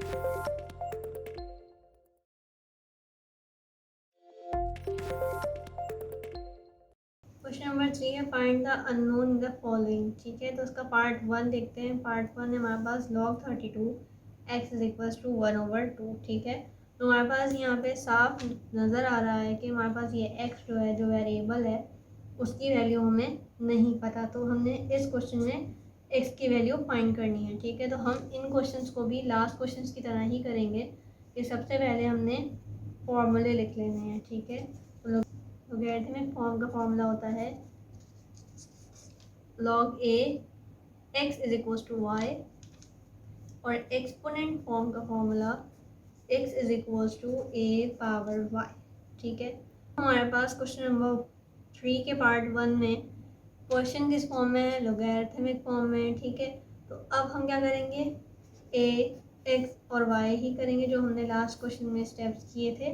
Question number 3 है find the unknown in the following. ठीक है, तो उसका पार्ट 1 देखते हैं। पार्ट 1 है हमारे पास log 32 x is equal to 1/2। ठीक है, तो हमारे पास यहाँ पे साफ नज़र आ रहा है कि हमारे पास ये x जो है, जो वेरिएबल है, उसकी वैल्यू हमें नहीं पता। तो हमने इस क्वेश्चन में x की वैल्यू फाइंड करनी है। ठीक है, तो हम इन क्वेश्चंस को भी लास्ट क्वेश्चंस की तरह ही करेंगे कि सबसे पहले हमने फॉर्मूले लिख लेने हैं। ठीक है, तो लॉगरिथमिक फॉर्म का फॉर्मूला होता है log a x is equal to y, और एक्सपोनेंट फॉर्म का formula x is equal to a power y। ठीक है, हमारे पास क्वेश्चन नंबर 3 के पार्ट 1 में क्वेश्चन किस फॉर्म में है, लॉगरिथमिक फॉर्म में। ठीक है, तो अब हम क्या करेंगे, a x और y ही करेंगे जो हमने लास्ट क्वेश्चन में स्टेप्स किए थे।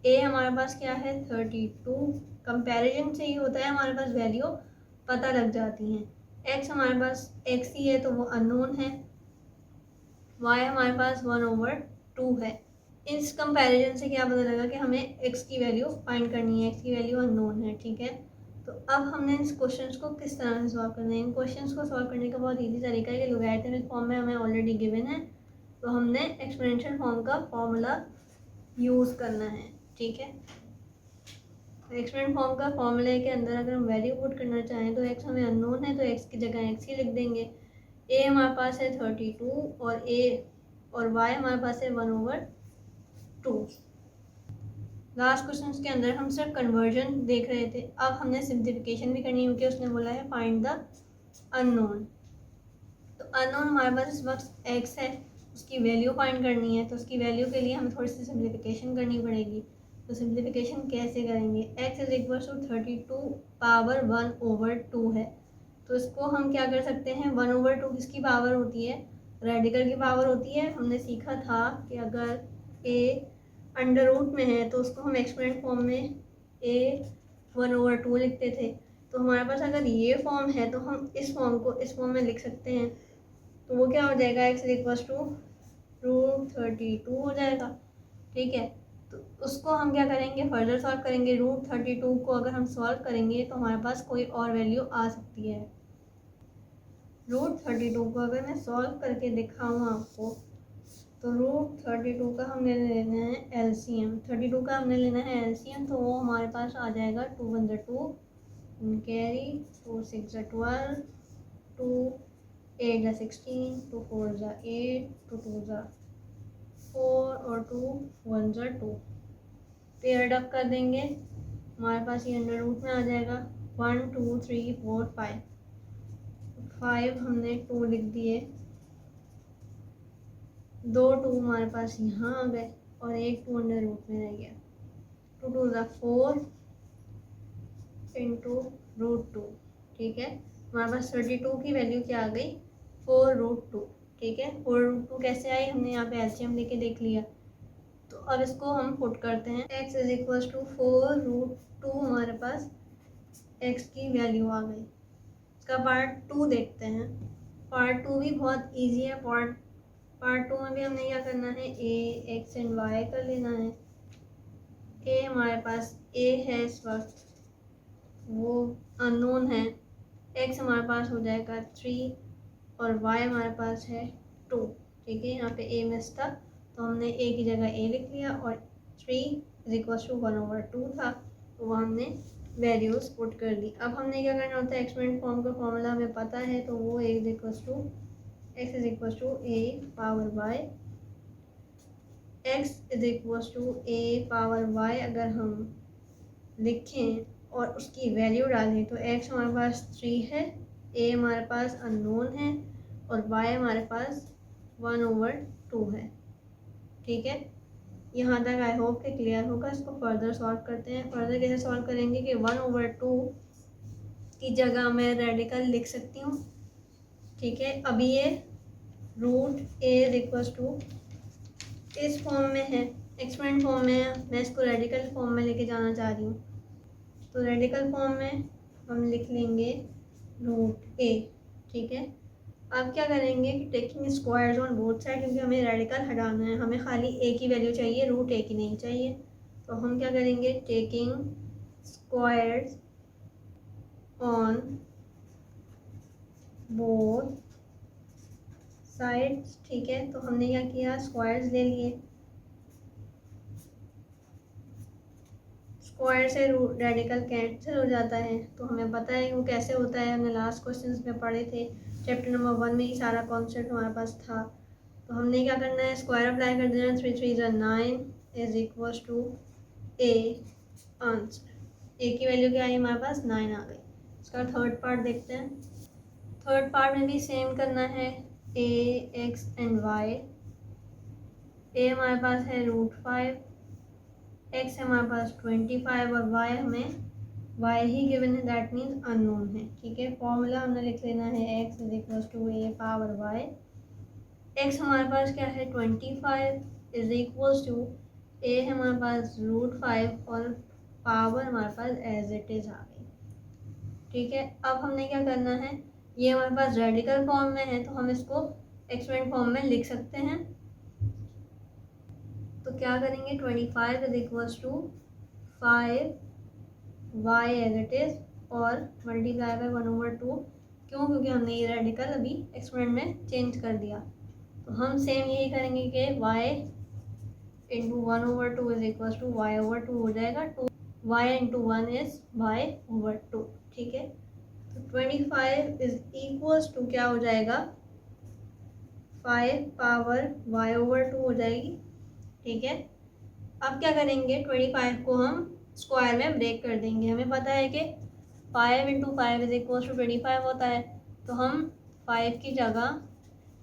a हमारे पास क्या है 32, कंपैरिजन से ही होता है, हमारे पास वैल्यू पता लग जाती हैं। x हमारे पास x ही है तो वो अननोन है, y हमारे पास 1/2 है। इस कंपैरिजन से क्या पता लगा कि हमें x की वैल्यू फाइंड करनी है, x की वैल्यू अननोन है। ठीक है, तो अब हमने इस क्वेश्चंस को किस तरह से सॉल्व करना है। इन क्वेश्चंस को सॉल्व करने का बहुत ईजी तरीका है कि लॉगरिथमिक फॉर्म में हमें ऑलरेडी गिवन है, तो हमने एक्सपोनेंशियल फॉर्म का फॉर्मूला यूज़ करना है। ठीक है, एक्सपोनेंट फॉर्म का फॉर्मूले के अंदर अगर हम वैल्यू पुट करना चाहें तो x हमें अननोन है तो x की जगह x ही लिख देंगे। a हमारे पास है 32 और y हमारे पास है 1/2। लास्ट क्वेश्चन के अंदर हम सिर्फ कन्वर्जन देख रहे थे, अब हमने सिंप्लीफिकेशन भी करनी है क्योंकि उसने बोला है फाइंड द अननोन। तो अननोन हमारे पास इस वक्त x है, उसकी वैल्यू फाइंड करनी है, तो उसकी वैल्यू के लिए हमें थोड़ी सी सिंप्लीफिकेशन करनी पड़ेगी। तो सिंप्लीफिकेशन कैसे करेंगे, x is equal to 32 power 1/2 है, तो इसको हम क्या कर सकते हैं, 1/2 किसकी पावर होती है, रेडिकल की पावर होती है। हमने सीखा था कि अगर a अंडर रूट में है तो उसको हम एक्सपोनेंट फॉर्म में a 1/2 लिखते थे। तो हमारे पास अगर ये फॉर्म है तो हम इस फॉर्म को इस फॉर्म में लिख सकते हैं, तो वो क्या हो जाएगा, x इज इक्वल टू √32 हो जाएगा। ठीक है, तो उसको हम क्या करेंगे, फर्दर सॉल्व करेंगे। √32 को अगर हम सॉल्व करेंगे तो हमारे पास कोई और वैल्यू आ सकती है। √32 को अगर मैं सॉल्व करके दिखाऊँ आपको, तो √32 का हमने लेना है एलसीएम, 32 का हमने लेना है एलसीएम, तो वो हमारे पास आ जाएगा 2 1 2 कैरी, 2 6 12, 2 8 16, 2 4 8, 2 2 4 और 2 1 2। पेयर्ड अप कर देंगे, हमारे पास ये अंडर रूट में आ जाएगा। 1 2 3 4 5 हमने 2 लिख दिए, 2 2 हमारे पास यहाँ आ गए और एक 2 अंडर रूट में रह गया। 2 2 4 इंटू √2। ठीक है, हमारे पास 32 की वैल्यू क्या आ गई, 4√2। ठीक है, 4√2 कैसे आई, हमने यहाँ पे एलसीएम लेके देख लिया। तो अब इसको हम पुट करते हैं, x इज इक्वल टू 4√2, हमारे पास x की वैल्यू आ गई। इसका पार्ट 2 देखते हैं। पार्ट 2 भी बहुत इजी है। पार्ट 2 में भी हमने क्या करना है, a x एंड y कर लेना है। a हमारे पास a है इस वक्त, वो अननोन है। x हमारे पास हो जाएगा 3 और y हमारे पास है 2। ठीक है, यहाँ पे a मिस था तो हमने a की जगह a लिख लिया और 3 इज इक्वल टू 1/2 था, तो वो हमने वैल्यूज पुट कर दी। अब हमने क्या करना होता है, एक्सपोनेंट फॉर्म का फॉर्मूला हमें पता है, तो वो a is equal to x is equal to a power y, x is equal to a power y अगर हम लिखें और उसकी वैल्यू डालें तो x हमारे पास 3 है, a हमारे पास अननोन है और y हमारे पास 1/2 है। ठीक है, यहाँ तक आई होप कि क्लियर होगा। इसको फर्दर सॉल्व करते हैं। फर्दर कैसे सॉल्व करेंगे कि 1/2 की जगह मैं रेडिकल लिख सकती हूँ। ठीक है, अभी ये √a इज इक्वल टू इस फॉर्म में है, एक्सपोनेंट फॉर्म में है, मैं इसको रेडिकल फॉर्म में लेके जाना चाह रही हूँ। तो रेडिकल फॉर्म में हम लिख लेंगे √a। ठीक है, अब क्या करेंगे कि taking squares on both side, क्योंकि हमें रेडिकल हटाना है, हमें खाली ए की वैल्यू चाहिए, रूट ए की नहीं चाहिए। तो हम क्या करेंगे, taking squares on both sides. ठीक है, तो हमने क्या किया, स्क्वायर्स ले लिए, स्क्वायर से रूट रेडिकल कैंसिल हो जाता है। तो हमें पता है वो कैसे होता है, हमने लास्ट क्वेश्चन में पढ़े थे, चैप्टर नंबर 1 में ही सारा कॉन्सेप्ट हमारे पास था। तो हमने क्या करना है, स्क्वायर अप्लाई कर देना, 3 3 ज़ा 9 is equal to A answer. A की वैल्यू क्या आई हमारे पास, 9 आ गई। इसका थर्ड पार्ट देखते हैं। थर्ड पार्ट में भी सेम करना है, ए एक्स एंड वाई। ए हमारे पास है √5, एक्स है हमारे पास 25 और वाई हमें वाई ही गिवन है, दैट मीन्स अननोन है। ठीक है, फॉर्मूला हमने लिख लेना है, x is equal to a power y. X हमारे पास क्या है 25 इज इक्वल टू ए है हमारे पास √5 और पावर हमारे पास एज इट इज आ गई। ठीक है, अब हमने क्या करना है, ये हमारे पास रेडिकल फॉर्म में है तो हम इसको एक्सपेंड फॉर्म में लिख सकते हैं। तो क्या करेंगे, 25 is equal to 5 y as it is और मल्टीप्लाई बाय 1/2। क्यों, क्योंकि हमने ये रेडिकल अभी एक्सपेरिमेंट में चेंज कर दिया। तो हम सेम यही करेंगे कि y into 1/2 is equal to y/2 हो जाएगा, 2 y इंटू 1 इज y/2। ठीक है, तो 25 इज इक्वल टू क्या हो जाएगा, 5 पावर y/2 हो जाएगी। ठीक है, अब क्या करेंगे, 25 को हम स्क्वायर में ब्रेक कर देंगे। हमें पता है कि 5 इंटू 5 इज इक्वल टू 25 होता है, तो हम 5 की जगह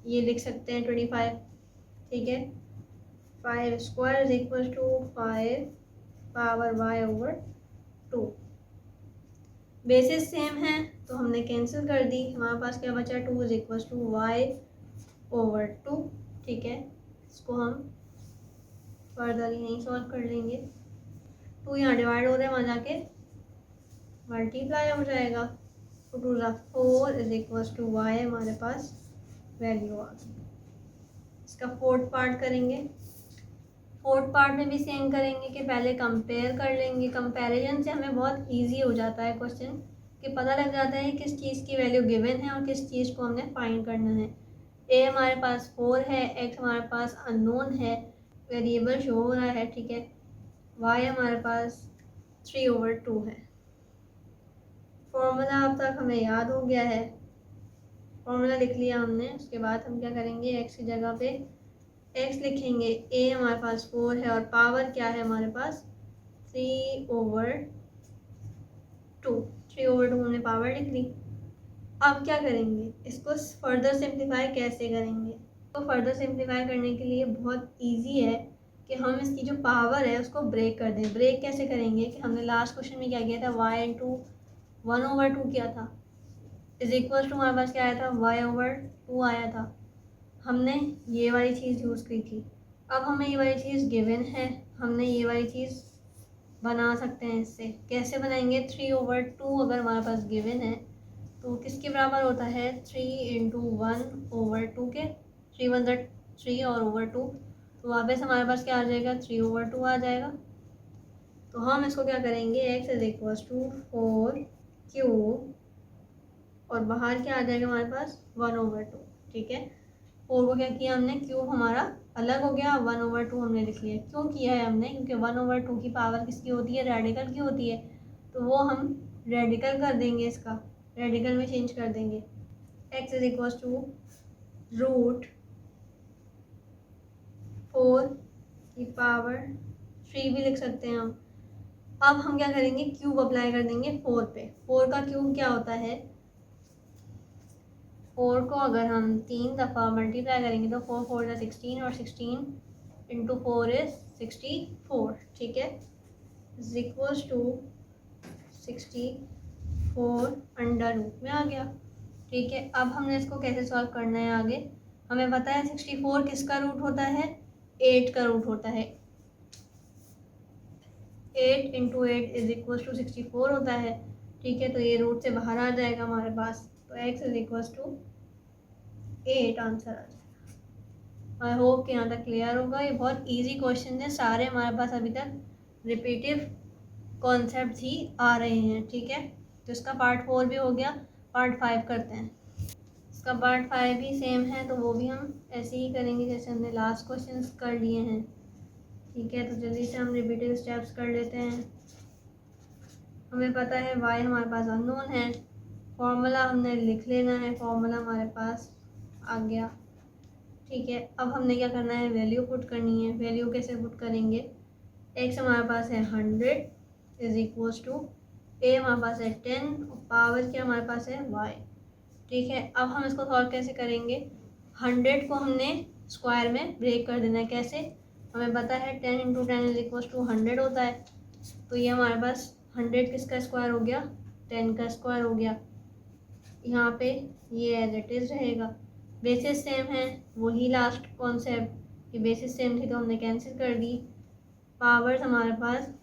ये लिख सकते हैं 25। ठीक है, 5 square is equal to 5 power y/2। Basis same है तो हमने कैंसिल कर दी, हमारे पास क्या बचा, 2 इज इक्वल टू y/2। ठीक है, इसको हम फर्दर यहीं सॉल्व कर लेंगे। 2 यहाँ डिवाइड हो रहा है, वहाँ जाके मल्टीप्लाई हो जाएगा, तो 2 ज़ा 4 इज इक्वल टू y हमारे पास वैल्यू आ गई। इसका फोर्थ पार्ट करेंगे। फोर्थ पार्ट में भी सेम करेंगे कि पहले कंपेयर कर लेंगे। कंपैरिजन से हमें बहुत इजी हो जाता है क्वेश्चन, कि पता लग जाता है किस चीज़ की वैल्यू गिवन है और किस चीज़ को हमने फाइंड करना है। ए हमारे पास 4 है, एक्स हमारे पास अननोन है, वेरिएबल शो हो रहा है। ठीक है, वाई हमारे पास 3/2 है। फॉर्मूला अब तक हमें याद हो गया है, फॉर्मूला लिख लिया हमने। उसके बाद हम क्या करेंगे, एक्स की जगह पे एक्स लिखेंगे, ए हमारे पास 4 है और पावर क्या है हमारे पास 3/2। 3/2 हमने पावर लिख ली। अब क्या करेंगे, इसको फर्दर सिंप्लीफाई कैसे करेंगे। तो फर्दर सिंप्लीफाई करने के लिए बहुत इजी है कि हम इसकी जो पावर है उसको ब्रेक कर दें। ब्रेक कैसे करेंगे कि हमने लास्ट क्वेश्चन में क्या किया था, y इंटू 1/2 किया था, इज इक्वल टू हमारे पास क्या आया था, y/2 आया था। हमने ये वाली चीज़ यूज़ की थी। अब हमें ये वाली चीज़ गिवन है, हमने ये वाली चीज़ बना सकते हैं। इससे कैसे बनाएंगे, 3/2 अगर हमारे पास गिवन है तो किसके बराबर होता है, 3 इंटू 1/2 के, 3 1 3 और /2। तो वापस हमारे पास क्या आ जाएगा, 3/2 आ जाएगा। तो हम इसको क्या करेंगे, x इज इक्वल टू 4 और बाहर क्या आ जाएगा हमारे पास 1/2। ठीक है, 4 को क्या किया हमने, क्यूब हमारा अलग हो गया, 1/2 हमने लिख लिया। क्यों किया है हमने, क्योंकि 1/2 की पावर किसकी होती है, रेडिकल की होती है। तो वो हम रेडिकल कर देंगे, इसका रेडिकल में चेंज कर देंगे। x इज इक्वल टू √4 की पावर 3 भी लिख सकते हैं हम। अब हम क्या करेंगे, क्यूब अप्लाई कर देंगे 4 पे। 4 का क्यूब क्या होता है, 4 को अगर हम 3 दफ़ा मल्टीप्लाई करेंगे तो 4 4 ज़ा 16 और 16 इंटू 4 इज़ 64। ठीक है, is equals to 64 under root में आ गया। ठीक है, अब हमने इसको कैसे सॉल्व करना है आगे। हमें पता है 64 किसका रूट होता है, 8 का रूट होता है। 8 इंटू 8 इज इक्वल टू 64 होता है। ठीक है, तो ये रूट से बाहर आ जाएगा हमारे पास। तो x is equal to 8 answer आ जाएगा। आई होप कि यहाँ तक क्लियर होगा। ये बहुत इजी क्वेश्चन है, सारे हमारे पास अभी तक रिपीटिव कॉन्सेप्ट ही आ रहे हैं, ठीक है। तो इसका पार्ट 4 भी हो गया, पार्ट 5 करते हैं। इसका पार्ट 5 भी सेम है, तो वो भी हम ऐसे ही करेंगे जैसे हमने लास्ट क्वेश्चन कर लिए हैं, ठीक है। तो जल्दी से हम रिपीटिव स्टेप्स कर लेते हैं। हमें पता है y हमारे पास अननोन है, फॉर्मूला हमने लिख लेना है, फॉर्मूला हमारे पास आ गया, ठीक है। अब हमने क्या करना है, वैल्यू पुट करनी है। वैल्यू कैसे पुट करेंगे, x हमारे पास है 100 इज इक्वल्स टू a हमारे पास है 10 और पावर क्या हमारे पास है y, ठीक है। अब हम इसको सॉल्व कैसे करेंगे, 100 को हमने स्क्वायर में ब्रेक कर देना है। कैसे, हमें पता है 10 इंटू 10 इज इक्वल्स टू 100 होता है। तो ये हमारे पास 100 किसका स्क्वायर हो गया, 10 का स्क्वायर हो गया। यहाँ पे ये एज इट इज़ रहेगा। बेसिस सेम है, वही लास्ट कॉन्सेप्ट, ये बेसिस सेम थी तो हमने कैंसिल कर दी। पावर्स हमारे पास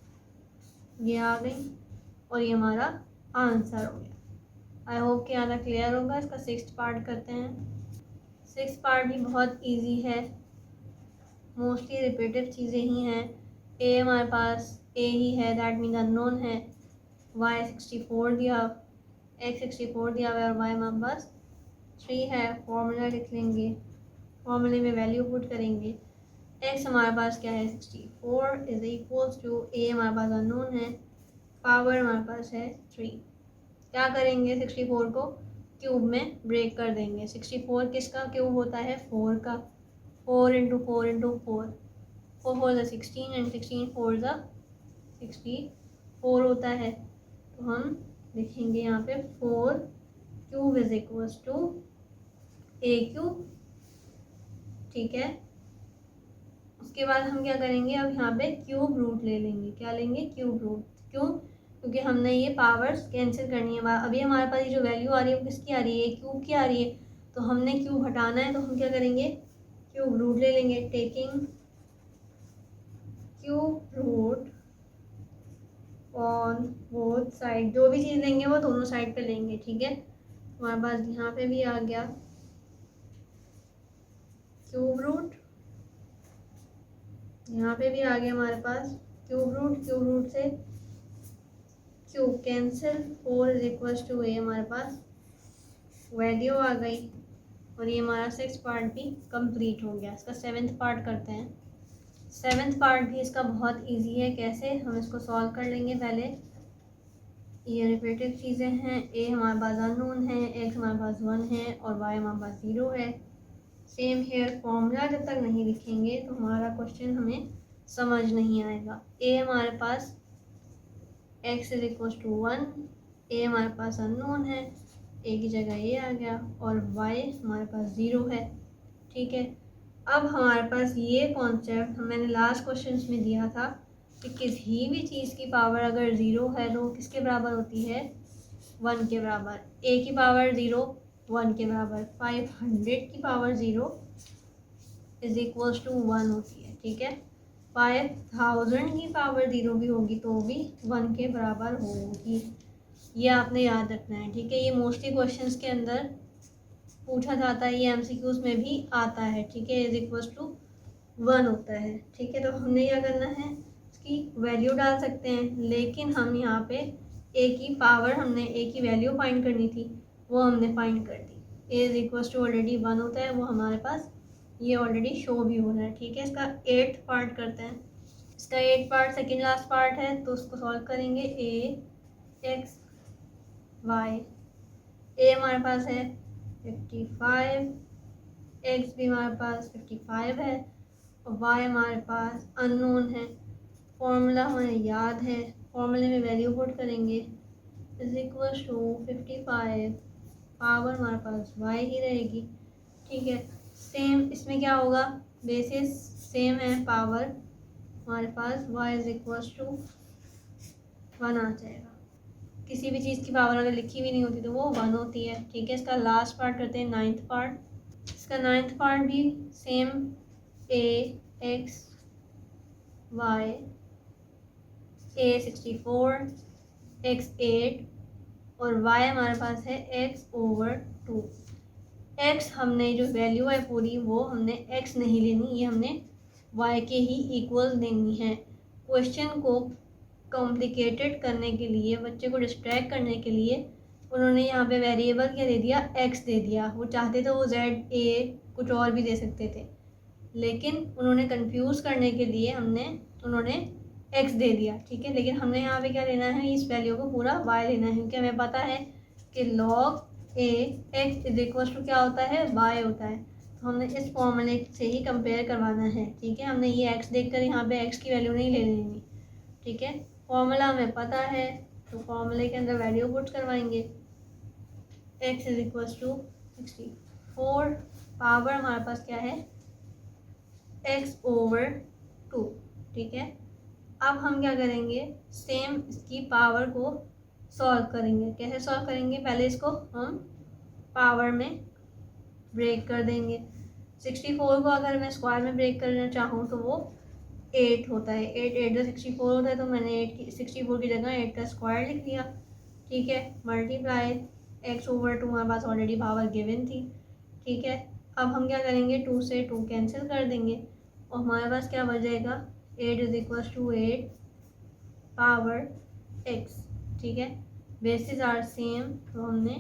ये आ गई और ये हमारा आंसर हो गया। आई होप कि आधा क्लियर होगा। इसका 6th पार्ट करते हैं। 6th पार्ट भी बहुत इजी है, मोस्टली रिपीटेड चीज़ें ही हैं। ए हमारे पास ए ही है, दैट मीन अननोन है। वाई 64 दिया, एक्स 64 दिया हुआ है और वाई हमारे पास 3 है। फॉर्मूला लिख लेंगे, फॉर्मूले में वैल्यू पुट करेंगे। एक्स हमारे पास क्या है 64 इज इक्वल्स टू ए हमारे पास अननोन है, पावर हमारे पास है 3। क्या करेंगे, 64 को क्यूब में ब्रेक कर देंगे। 64 किसका क्यूब होता है, 4 का। 4 इंटू 4 इंटू 4, 4 4 ज़ा 16 एंड 16 4 ज़ा 64 होता है। तो हम लिखेंगे यहाँ पे 4 cube is equals to a cube, ठीक है। उसके बाद हम क्या करेंगे, अब यहाँ पे क्यूब रूट ले लेंगे। क्या लेंगे, क्यूब रूट। क्यों, क्योंकि हमने ये पावर्स कैंसिल करनी है। अभी हमारे पास ये जो वैल्यू आ रही है वो किसकी आ रही है, क्यूब की आ रही है। तो हमने क्यूब हटाना है, तो हम क्या करेंगे, क्यूब रूट ले लेंगे। Taking cube root on both side, जो भी चीज़ लेंगे वो दोनों साइड पे लेंगे, ठीक है। हमारे पास यहाँ पे भी आ गया क्यूब रूट, यहाँ पे भी आ गया हमारे पास क्यूब रूट। क्यूब रूट से cube cancel, 4 is equals to A हमारे पास वैल्यू आ गई। और ये हमारा 6th पार्ट भी कंप्लीट हो गया। इसका 7th पार्ट करते हैं। 7th पार्ट भी इसका बहुत इजी है। कैसे, हम इसको सॉल्व कर लेंगे। पहले ये रिपीटेड चीज़ें हैं। ए हमारे पास अननोन है, एक्स हमारे पास 1 है और वाई हमारे पास 0 है। सेम हेयर, फॉर्मूला जब तक नहीं लिखेंगे तो हमारा क्वेश्चन हमें समझ नहीं आएगा। ए हमारे पास एक्स इज इक्वल टू 1, ए हमारे पास अननोन है, ए की जगह ए आ गया और वाई हमारे पास 0 है, ठीक है। अब हमारे पास ये कॉन्सेप्ट मैंने लास्ट क्वेश्चन में दिया था कि किसी भी चीज़ की पावर अगर 0 है तो किसके बराबर होती है, 1 के बराबर। ए की पावर 0 1 के बराबर, 500 की पावर 0 इज इक्वल्स टू 1 होती है, ठीक है। 5000 की पावर 0 भी होगी तो भी 1 के बराबर होगी। ये आपने याद रखना है, ठीक है। ये मोस्टली क्वेश्चंस के अंदर पूछा जाता है, ये एमसीक्यूज में भी आता है, ठीक है। इज इक्वल्स टू 1 होता है, ठीक है। तो हमने क्या करना है, इसकी वैल्यू डाल सकते हैं, लेकिन हम यहाँ पे ए की पावर, हमने ए की वैल्यू फाइंड करनी थी, वो हमने फाइंड कर दी। ए इज इक्वल्स टू ऑलरेडी 1 होता है, वो हमारे पास ये ऑलरेडी शो भी हो रहा है, ठीक है। इसका 8th पार्ट करते हैं। इसका 8th part second last part है, तो उसको सॉल्व करेंगे। ए एक्स वाई, ए हमारे पास है 55, एक्स भी हमारे पास 55 है और वाई हमारे पास अननोन है। फॉर्मूला हमें याद है, फॉर्मूले में वैल्यू पुट करेंगे। इज इक्वल टू 55, पावर हमारे पास वाई ही रहेगी, ठीक है। सेम इसमें क्या होगा, बेसिस सेम है, पावर हमारे पास y इज इक्वल टू 1 आ जाएगा। किसी भी चीज़ की पावर अगर लिखी हुई नहीं होती तो वो 1 होती है, ठीक है। इसका लास्ट पार्ट करते हैं, 9th पार्ट। इसका 9th पार्ट भी सेम, ए एक्स वाई, ए 64, एक्स 8 और y हमारे पास है x/2। एक्स हमने जो वैल्यू है पूरी वो हमने एक्स नहीं लेनी, ये हमने वाई के ही इक्वल देनी है। क्वेश्चन को कॉम्प्लिकेटेड करने के लिए, बच्चे को डिस्ट्रैक्ट करने के लिए उन्होंने यहाँ पे वेरिएबल क्या दे दिया, एक्स दे दिया। वो चाहते थे वो जेड ए कुछ और भी दे सकते थे, लेकिन उन्होंने कंफ्यूज करने के लिए उन्होंने एक्स दे दिया, ठीक है। लेकिन हमने यहाँ पे क्या लेना है, इस वैल्यू को पूरा वाई लेना है, क्योंकि हमें पता है कि log a x is equal to क्या होता है, वाई होता है। तो हमने इस फॉर्मूले से ही कंपेयर करवाना है, ठीक है। हमने ये एक्स देखकर यहाँ पे एक्स की वैल्यू नहीं ले लेनी, ठीक है। फॉर्मूला हमें पता है तो फॉर्मूले के अंदर वैल्यू पुट करवाएंगे। X is equal to 64 power हमारे पास क्या है, एक्स ओवर 2, ठीक है। अब हम क्या करेंगे, सेम इसकी पावर को सॉल्व करेंगे। कैसे सॉल्व करेंगे, पहले इसको हम पावर में ब्रेक कर देंगे। 64 को अगर मैं स्क्वायर में ब्रेक करना चाहूँ तो वो 8 होता है। 8 जो 64 होता है, तो मैंने 64 की जगह 8 का स्क्वायर लिख दिया, ठीक है। मल्टीप्लाई एक्स ओवर 2 हमारे पास ऑलरेडी पावर गिवन थी, ठीक है। अब हम क्या करेंगे, 2 से 2 कैंसिल कर देंगे और हमारे पास क्या बच जाएगा, 8 is equal to 8 power x, ठीक है। बेसिस आर सेम, तो हमने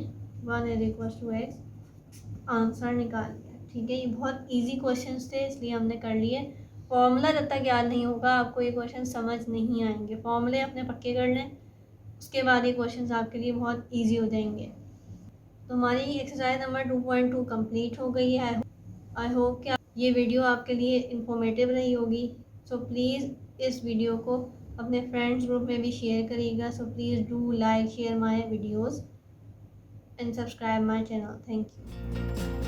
1 is equal to x answer निकाल लिया, ठीक है। ये बहुत इजी क्वेश्चंस थे इसलिए हमने कर लिए। फॉर्मूला जब तक याद नहीं होगा आपको ये क्वेश्चन समझ नहीं आएंगे। फॉर्मूले अपने पक्के कर लें, उसके बाद ये क्वेश्चंस आपके लिए बहुत इजी हो जाएंगे। तो हमारी एक्सरसाइज नंबर 2.2 कंप्लीट हो गई है। आई होप कि ये वीडियो आपके लिए इंफॉर्मेटिव रही होगी। सो प्लीज़ इस वीडियो को अपने फ्रेंड्स ग्रुप में भी शेयर करिएगा। So please do like share my videos and subscribe my channel. Thank you.